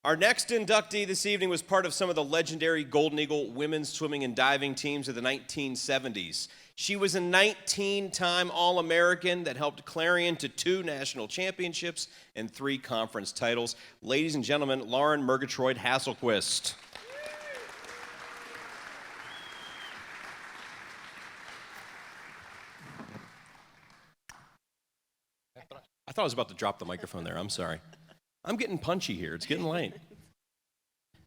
Our next inductee this evening was part of some of the legendary Golden Eagle women's swimming and diving teams of the 1970s. She was a 19-time All-American that helped Clarion to 2 national championships and 3 conference titles. Ladies and gentlemen, Lauren Murgatroyd Hasselquist. I thought I was about to drop the microphone there. I'm sorry. I'm getting punchy here. It's getting late.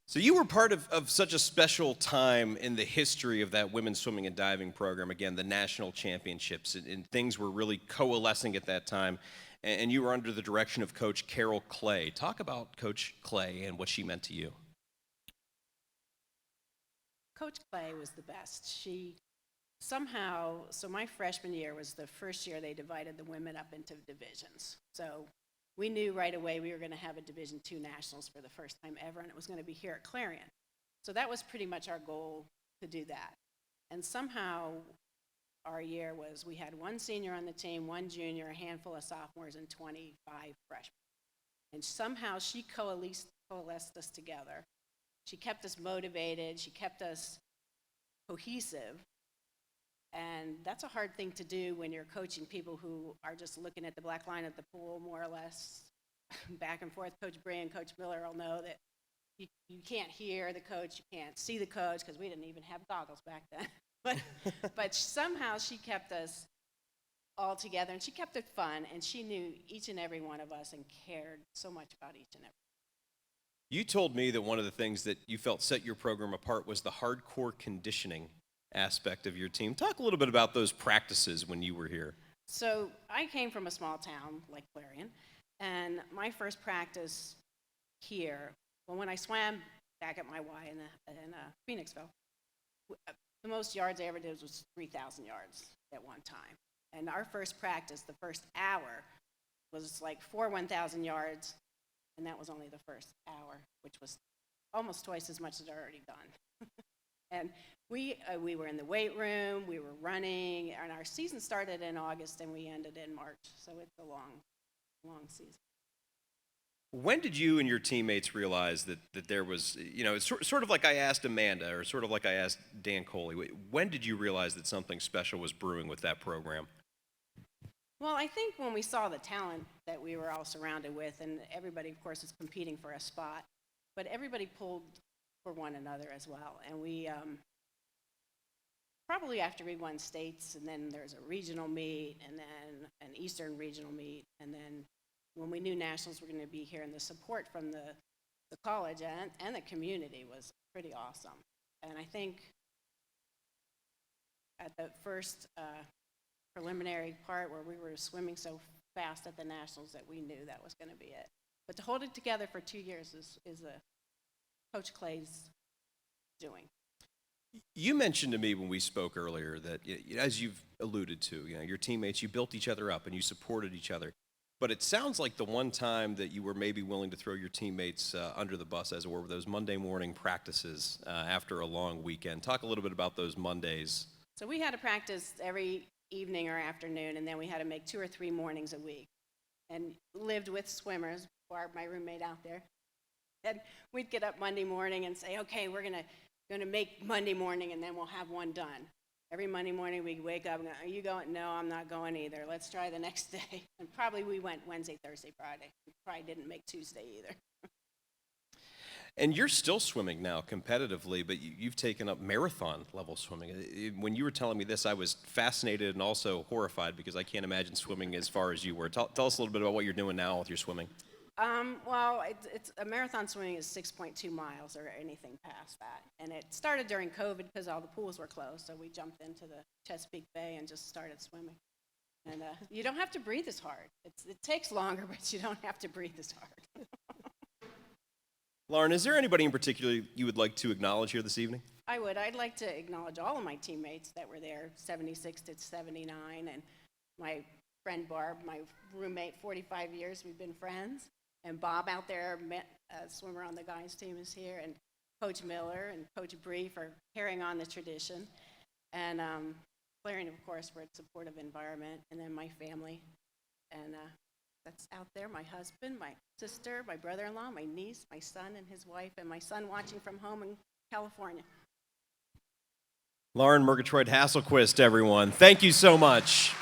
So you were part of such a special time in the history of that women's swimming and diving program. Again, the national championships, and things were really coalescing at that time. And you were under the direction of Coach Carol Clay. Talk about Coach Clay and what she meant to you. Coach Clay was the best. She somehow, so my freshman year was the first year they divided the women up into divisions. So we knew right away we were going to have a Division II Nationals for the first time ever, and it was going to be here at Clarion. So that was pretty much our goal, to do that. And somehow our year was, we had 1 senior on the team, 1 junior, a handful of sophomores, and 25 freshmen. And somehow she coalesced us together. She kept us motivated, she kept us cohesive. And that's a hard thing to do when you're coaching people who are just looking at the black line at the pool, more or less, back and forth. Coach Bray and Coach Miller all know that you can't hear the coach, you can't see the coach, because we didn't even have goggles back then. But somehow she kept us all together, and she kept it fun, and she knew each and every one of us and cared so much about each and every. You told me that one of the things that you felt set your program apart was the hardcore conditioning aspect of your team. Talk a little bit about those practices when you were here. So I came from a small town like Clarion, and my first practice here, well, when I swam back at my Y in Phoenixville, the most yards I ever did was 3,000 yards at one time. And our first practice, the first hour, was like 4 1,000 yards, and that was only the first hour, which was almost twice as much as I'd already done. And we were in the weight room, we were running, and our season started in August and we ended in March, so it's a long season. When did you and your teammates realize that there was, it's sort of like I asked Amanda, or sort of like I asked Dan Coley, when did you realize that something special was brewing with that program? Well, I think when we saw the talent that we were all surrounded with, and everybody, of course, is competing for a spot, but everybody pulled for one another as well. And we, probably after we won states, and then there's a regional meet, and then an Eastern regional meet, and then when we knew nationals were going to be here, and the support from the college and the community was pretty awesome. And I think at the first preliminary part where we were swimming so fast at the nationals that we knew that was going to be it. But to hold it together for 2 years is Coach Clay's doing. You mentioned to me when we spoke earlier that, as you've alluded to, your teammates, you built each other up and you supported each other. But it sounds like the one time that you were maybe willing to throw your teammates under the bus, as it were, were those Monday morning practices after a long weekend. Talk a little bit about those Mondays. So we had to practice every evening or afternoon, and then we had to make 2 or 3 mornings a week. And lived with swimmers, Barb, my roommate out there. And we'd get up Monday morning and say, okay, we're gonna make Monday morning, and then we'll have one done. Every Monday morning we'd wake up and go, are you going? No, I'm not going either. Let's try the next day. And probably we went Wednesday, Thursday, Friday. We probably didn't make Tuesday either. And you're still swimming now competitively, but you've taken up marathon level swimming. When you were telling me this, I was fascinated and also horrified because I can't imagine swimming as far as you were. Tell us a little bit about what you're doing now with your swimming. Well, it's a marathon swimming is 6.2 miles or anything past that. And it started during COVID because all the pools were closed, so we jumped into the Chesapeake Bay and just started swimming. And you don't have to breathe as hard. It takes longer, but you don't have to breathe as hard. Lauren, is there anybody in particular you would like to acknowledge here this evening? I would. I'd like to acknowledge all of my teammates that were there, 76 to 79, and my friend Barb, my roommate, 45 years, we've been friends. And Bob out there, a swimmer on the guys team, is here, and Coach Miller and Coach Bree for carrying on the tradition. And Clarion, of course, for its supportive environment, and then my family. And that's out there, my husband, my sister, my brother-in-law, my niece, my son and his wife, and my son watching from home in California. Lauren Murgatroyd Hasselquist, everyone. Thank you so much.